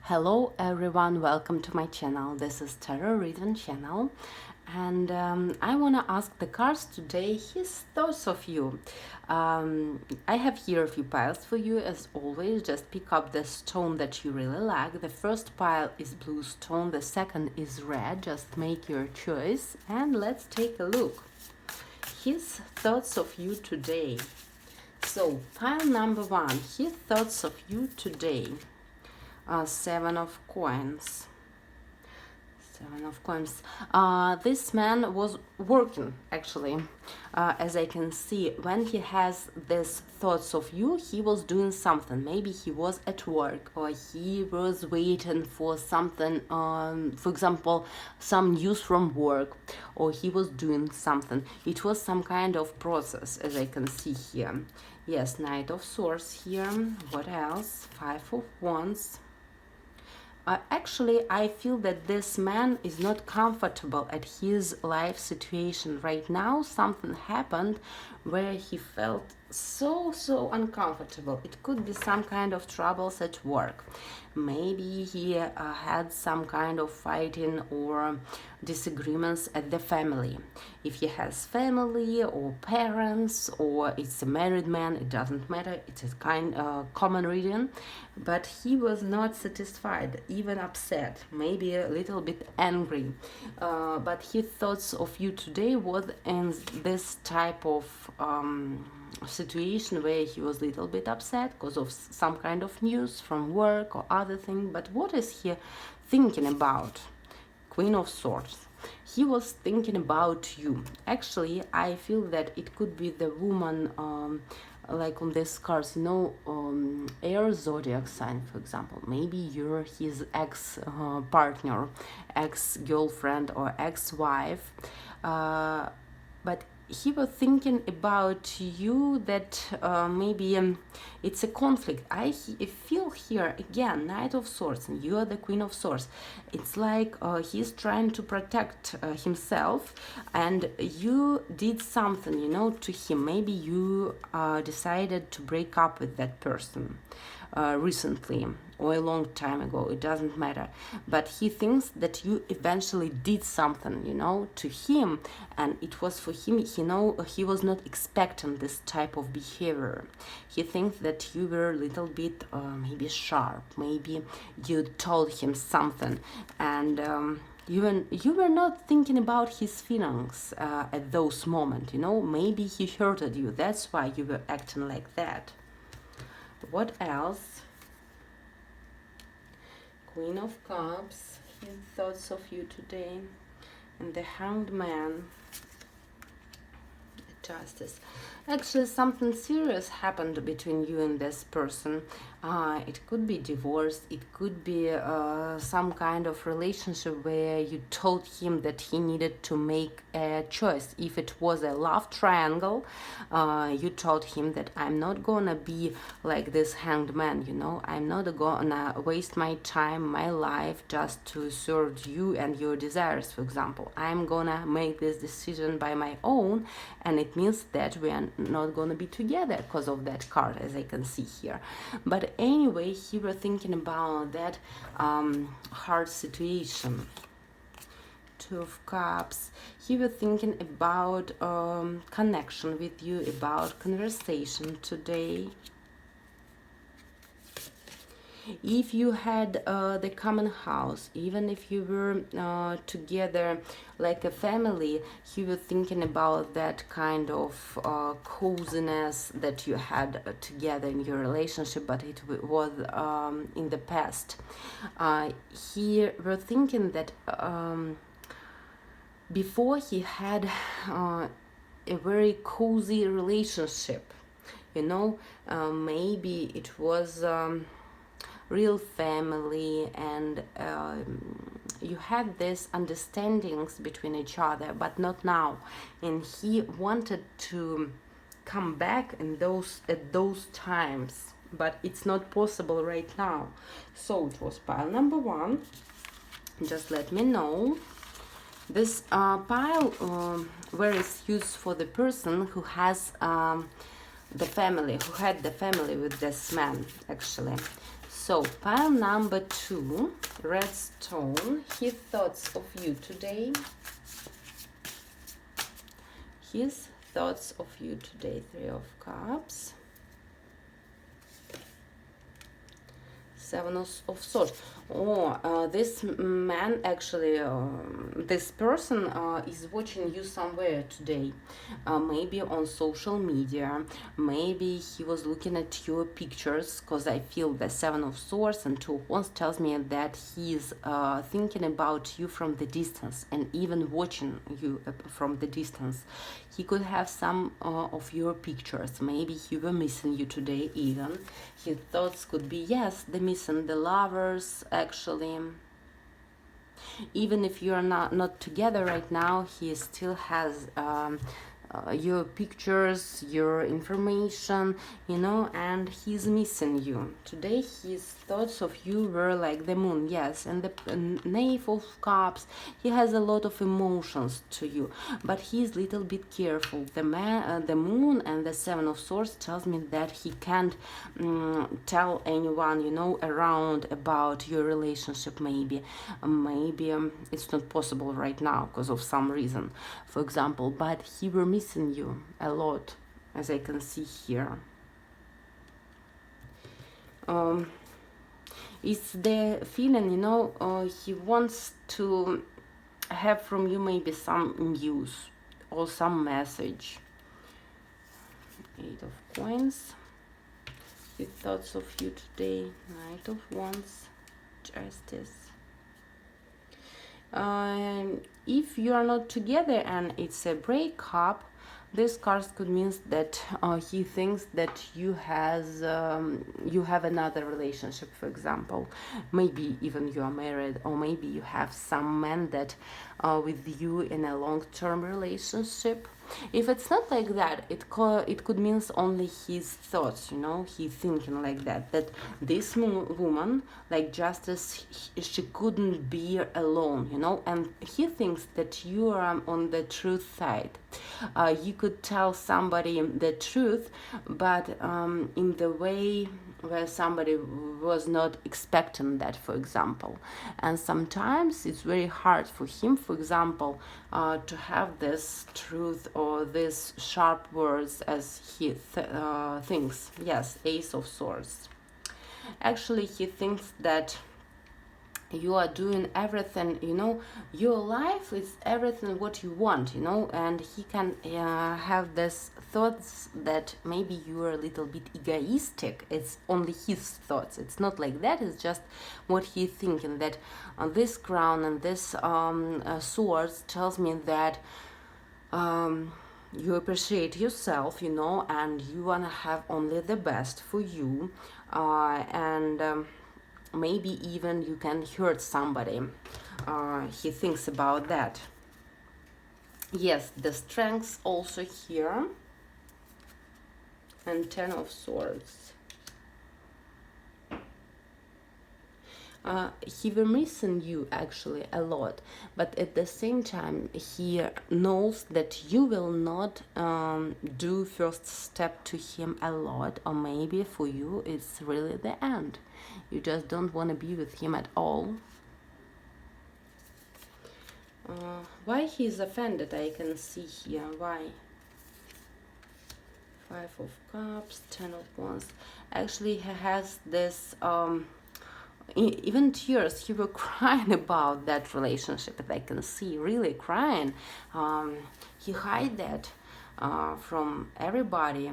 Hello everyone, welcome to my channel. This is Tarot Reading channel, and I want to ask the cards today his thoughts of you. I have here a few piles for you as always. Just pick up the stone that you really like. The first pile is blue stone, the second is red. Just make your choice and let's take a look. His thoughts of you today. So pile number one, his thoughts of you today. Seven of coins. Seven of coins. This man was working actually. As I can see, when he has these thoughts of you, he was doing something. Maybe he was at work, or he was waiting for something, for example, some news from work, or he was doing something. It was some kind of process, as I can see here. Yes, Knight of Swords here. What else? Five of Wands. Actually, I feel that this man is not comfortable at his life situation right now. Something happened where he felt so uncomfortable. It could be some kind of troubles at work. Maybe he had some kind of fighting or disagreements at the family. If he has family or parents, or it's a married man, it doesn't matter. It's a kind common reading, but he was not satisfied, even upset, maybe a little bit angry. But his thoughts of you today was in this type of situation where he was a little bit upset because of some kind of news from work or other thing. But what is he thinking about? Queen of Swords. He was thinking about you. Actually, I feel that it could be the woman, like on these cards, air zodiac sign, for example. Maybe you're his ex-partner, ex-girlfriend or ex-wife. But he was thinking about you, that maybe it's a conflict. I feel here again Knight of Swords, and you are the Queen of Swords. It's like he's trying to protect himself, and you did something, to him. Maybe you decided to break up with that person recently or a long time ago, it doesn't matter, but he thinks that you eventually did something, to him, and it was for him, he was not expecting this type of behavior. He thinks that you were a little bit maybe sharp, maybe you told him something, and you were not thinking about his feelings at those moments, maybe he hurted you, that's why you were acting like that. What else? Queen of Cups, his thoughts of you today, and the Hanged Man, Justice. Actually, something serious happened between you and this person. It could be divorce, it could be some kind of relationship where you told him that he needed to make a choice. If it was a love triangle, you told him that I'm not gonna be like this hanged man, I'm not gonna waste my time, my life just to serve you and your desires, for example. I'm gonna make this decision by my own, and it means that we are not gonna be together because of that card, as I can see here. But anyway, he was thinking about that hard situation. Two of Cups. He was thinking about connection with you, about conversation today. If you had the common house, even if you were together like a family, he was thinking about that kind of coziness that you had together in your relationship, but it was in the past. He was thinking that before he had a very cozy relationship, maybe it was real family, and you had these understandings between each other, but not now, and he wanted to come back at those times, but it's not possible right now. So it was pile number one. Just let me know. This pile where it's used for the person who has the family, who had the family with this man, actually. So pile number 2, red stone, his thoughts of you today. His thoughts of you today, 3 of cups. 7 of swords. This man actually, this person is watching you somewhere today, maybe on social media, maybe he was looking at your pictures, because I feel the 7 of swords and 2 of wands tells me that he's thinking about you from the distance and even watching you from the distance. He could have some of your pictures, maybe he were missing you today even. His thoughts could be, yes, the missing, the lovers, actually. Even if you're not together right now, he still has your pictures, your information, you know, and he's missing you. Today his thoughts of you were like the moon, yes, and the knave of cups, he has a lot of emotions to you, but he's a little bit careful. The moon and the 7 of swords tells me that he can't tell anyone, you know, around about your relationship. Maybe it's not possible right now because of some reason, for example, but he were missing you a lot, as I can see here. It's the feeling, you know, he wants to have from you maybe some news or some message. 8 of coins. His thoughts of you today, Knight of wands, justice. If you are not together and it's a breakup, this card could mean that he thinks that you have another relationship, for example. Maybe even you are married, or maybe you have some man that with you in a long-term relationship. If it's not like that, it could mean only his thoughts, you know, he thinking like that this woman, like Justice, she couldn't be alone, you know, and he thinks that you are on the truth side. You could tell somebody the truth, but in the way where somebody was not expecting that, for example. And sometimes it's very hard for him, for example, to have this truth or this sharp words as he thinks. Yes, Ace of Swords. Actually, he thinks that you are doing everything, you know, your life is everything what you want, you know, and he can have this thoughts that maybe you are a little bit egoistic. It's only his thoughts, it's not like that, it's just what he's thinking, that this crown and this swords tells me that you appreciate yourself, you know, and you want to have only the best for you, and maybe even you can hurt somebody. He thinks about that. Yes, the strengths also here, and 10 of swords. He will missing you actually a lot, but at the same time he knows that you will not do first step to him a lot, or maybe for you it's really the end. You just don't want to be with him at all. Why he's offended, I can see here. Why? 5 of cups, 10 of wands. Actually, he has this even tears. He was crying about that relationship, that I can see, really crying. He hid that from everybody,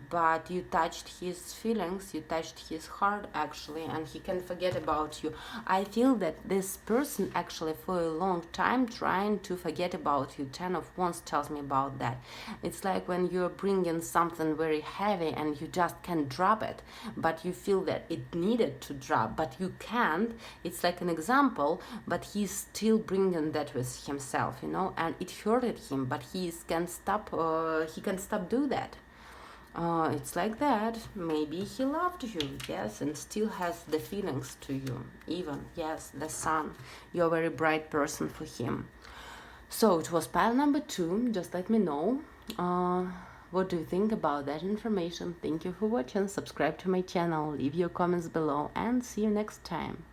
but you touched his feelings, you touched his heart actually, and he can forget about you. I feel that this person actually for a long time trying to forget about you. 10 of wands tells me about that. It's like when you're bringing something very heavy and you just can't drop it, but you feel that it needed to drop, but you can't. It's like an example, but he's still bringing that with himself, you know, and it hurted him, but he can stop do that. It's like that. Maybe he loved you, yes, and still has the feelings to you. Even, yes, the sun. You're a very bright person for him. So it was pile number 2. Just let me know What do you think about that information? Thank you for watching. Subscribe to my channel, leave your comments below, and see you next time.